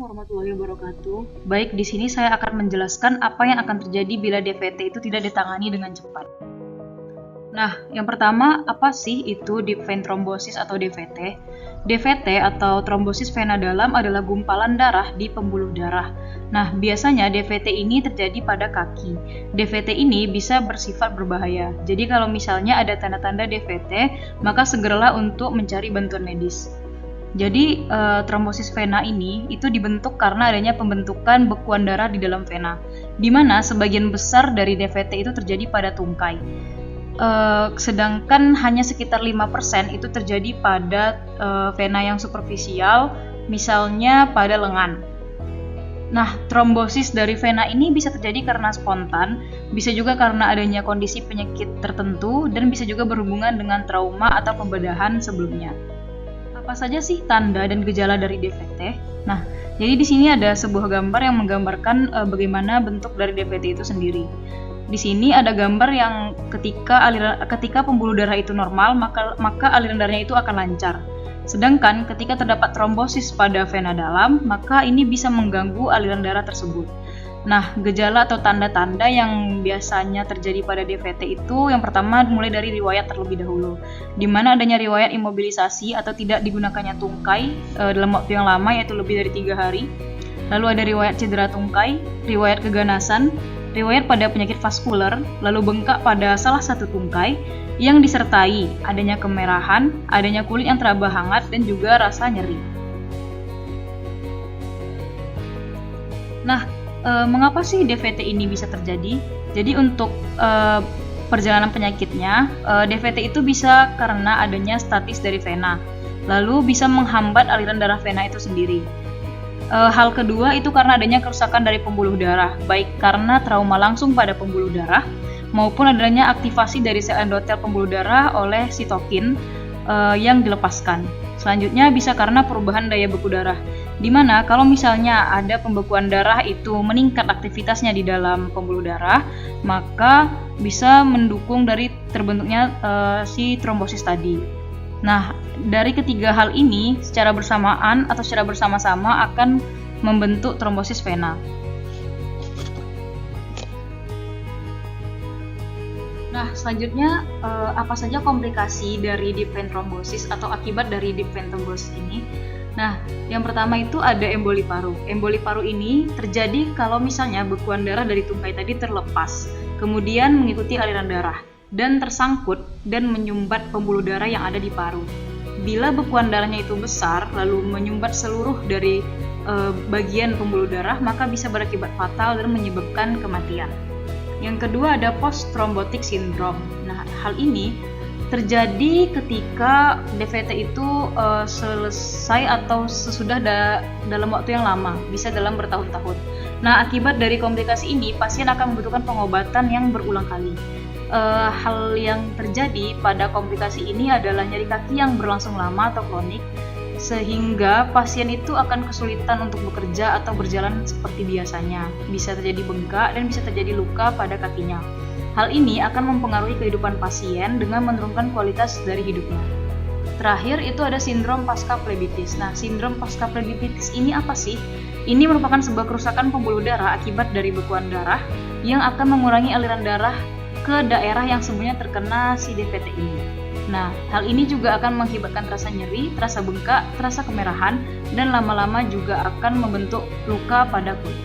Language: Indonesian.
warahmatullahi wabarakatuh. Baik, di sini saya akan menjelaskan apa yang akan terjadi bila DVT itu tidak ditangani dengan cepat. Nah, yang pertama, apa sih itu deep vein thrombosis atau DVT? DVT atau trombosis vena dalam adalah gumpalan darah di pembuluh darah. Nah, biasanya DVT ini terjadi pada kaki. DVT ini bisa bersifat berbahaya. Jadi kalau misalnya ada tanda-tanda DVT, maka segeralah untuk mencari bantuan medis. Jadi, trombosis vena ini itu dibentuk karena adanya pembentukan bekuan darah di dalam vena, di mana sebagian besar dari DVT itu terjadi pada tungkai. Sedangkan hanya sekitar 5% itu terjadi pada vena yang superficial, misalnya pada lengan. Nah, trombosis dari vena ini bisa terjadi karena spontan, bisa juga karena adanya kondisi penyakit tertentu, dan bisa juga berhubungan dengan trauma atau pembedahan sebelumnya. Apa saja sih tanda dan gejala dari DVT? Nah, jadi di sini ada sebuah gambar yang menggambarkan bagaimana bentuk dari DVT itu sendiri. Di sini ada gambar yang ketika pembuluh darah itu normal, maka aliran darahnya itu akan lancar. Sedangkan ketika terdapat trombosis pada vena dalam, maka ini bisa mengganggu aliran darah tersebut. Nah, gejala atau tanda-tanda yang biasanya terjadi pada DVT itu yang pertama mulai dari riwayat terlebih dahulu, di mana adanya riwayat imobilisasi atau tidak digunakannya tungkai dalam waktu yang lama, yaitu lebih dari 3 hari. Lalu ada riwayat cedera tungkai, riwayat keganasan, riwayat pada penyakit vaskular, lalu bengkak pada salah satu tungkai, yang disertai adanya kemerahan, adanya kulit yang teraba hangat, dan juga rasa nyeri. Nah, mengapa sih DVT ini bisa terjadi? Jadi untuk perjalanan penyakitnya, DVT itu bisa karena adanya statis dari vena, lalu bisa menghambat aliran darah vena itu sendiri. Hal kedua itu karena adanya kerusakan dari pembuluh darah, baik karena trauma langsung pada pembuluh darah, maupun adanya aktivasi dari sel endotel pembuluh darah oleh sitokin yang dilepaskan. Selanjutnya bisa karena perubahan daya beku darah, di mana kalau misalnya ada pembekuan darah itu meningkat aktivitasnya di dalam pembuluh darah, maka bisa mendukung dari terbentuknya si trombosis tadi. Nah, dari ketiga hal ini secara bersamaan atau secara bersama-sama akan membentuk trombosis vena. Nah, selanjutnya apa saja komplikasi dari deep vein thrombosis atau akibat dari deep vein thrombosis ini? Nah, yang pertama itu ada emboli paru. Emboli paru ini terjadi kalau misalnya bekuan darah dari tungkai tadi terlepas, kemudian mengikuti aliran darah dan tersangkut dan menyumbat pembuluh darah yang ada di paru. Bila bekuan darahnya itu besar, lalu menyumbat seluruh dari bagian pembuluh darah, maka bisa berakibat fatal dan menyebabkan kematian. Yang kedua ada post-thrombotic syndrome. Nah, hal ini terjadi ketika DVT itu selesai atau sesudah dalam waktu yang lama, bisa dalam bertahun-tahun. Nah, akibat dari komplikasi ini, pasien akan membutuhkan pengobatan yang berulang kali. Hal yang terjadi pada komplikasi ini adalah nyeri kaki yang berlangsung lama atau kronik, sehingga pasien itu akan kesulitan untuk bekerja atau berjalan seperti biasanya. Bisa terjadi bengkak dan bisa terjadi luka pada kakinya. Hal ini akan mempengaruhi kehidupan pasien dengan menurunkan kualitas dari hidupnya. Terakhir itu ada sindrom pasca plebitis. Nah, sindrom pasca plebitis ini apa sih? Ini merupakan sebuah kerusakan pembuluh darah akibat dari bekuan darah yang akan mengurangi aliran darah ke daerah yang sebelumnya terkena si DVT ini. Nah, hal ini juga akan mengakibatkan rasa nyeri, rasa bengkak, rasa kemerahan, dan lama-lama juga akan membentuk luka pada kulit.